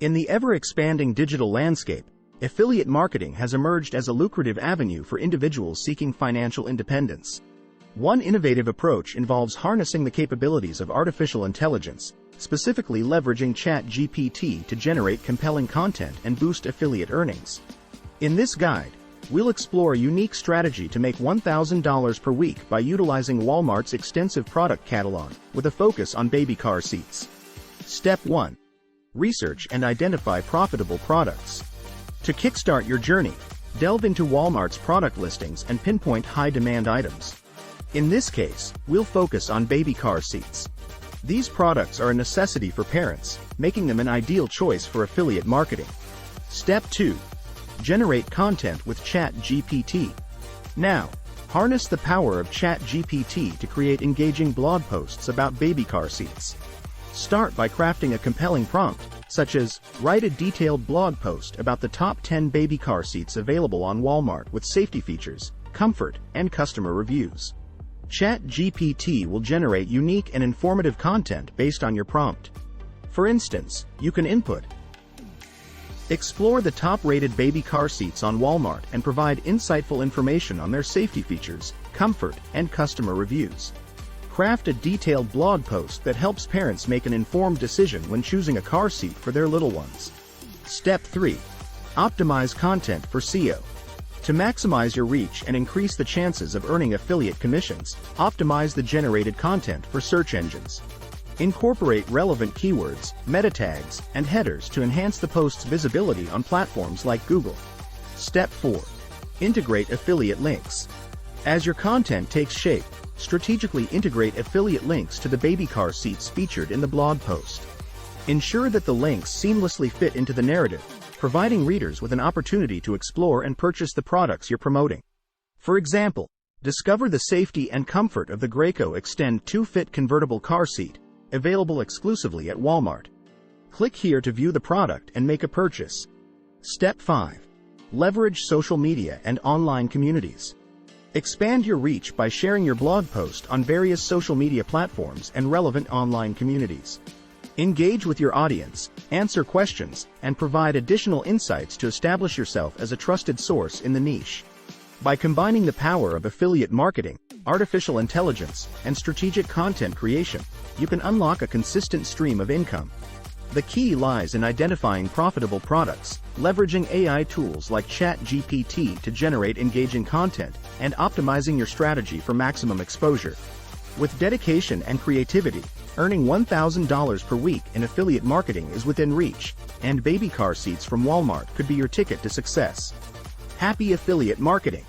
In the ever-expanding digital landscape, affiliate marketing has emerged as a lucrative avenue for individuals seeking financial independence. One innovative approach involves harnessing the capabilities of artificial intelligence, specifically leveraging ChatGPT to generate compelling content and boost affiliate earnings. In this guide, we'll explore a unique strategy to make $1,000 per week by utilizing Walmart's extensive product catalog with a focus on baby car seats. Step 1. Research and identify profitable products. To kickstart your journey, delve into Walmart's product listings and pinpoint high-demand items. In this case, we'll focus on baby car seats. These products are a necessity for parents, making them an ideal choice for affiliate marketing. Step 2. Generate content with ChatGPT. Now, harness the power of ChatGPT to create engaging blog posts about baby car seats. Start by crafting a compelling prompt, such as, write a detailed blog post about the top 10 baby car seats available on Walmart with safety features, comfort, and customer reviews. ChatGPT will generate unique and informative content based on your prompt. For instance, you can input, explore the top-rated baby car seats on Walmart and provide insightful information on their safety features, comfort, and customer reviews. Craft a detailed blog post that helps parents make an informed decision when choosing a car seat for their little ones. Step 3. Optimize content for SEO. To maximize your reach and increase the chances of earning affiliate commissions, optimize the generated content for search engines. Incorporate relevant keywords, meta tags, and headers to enhance the post's visibility on platforms like Google. Step 4. Integrate affiliate links. As your content takes shape, strategically integrate affiliate links to the baby car seats featured in the blog post. Ensure that the links seamlessly fit into the narrative, providing readers with an opportunity to explore and purchase the products you're promoting. For example, discover the safety and comfort of the Graco Extend 2-Fit convertible car seat, available exclusively at Walmart. Click here to view the product and make a purchase. Step 5. Leverage social media and online communities. Expand your reach by sharing your blog post on various social media platforms and relevant online communities. Engage with your audience, answer questions, and provide additional insights to establish yourself as a trusted source in the niche. By combining the power of affiliate marketing, artificial intelligence, and strategic content creation, you can unlock a consistent stream of income. The key lies in identifying profitable products, leveraging AI tools like ChatGPT to generate engaging content, and optimizing your strategy for maximum exposure. With dedication and creativity, earning $1,000 per week in affiliate marketing is within reach, and baby car seats from Walmart could be your ticket to success. Happy affiliate marketing!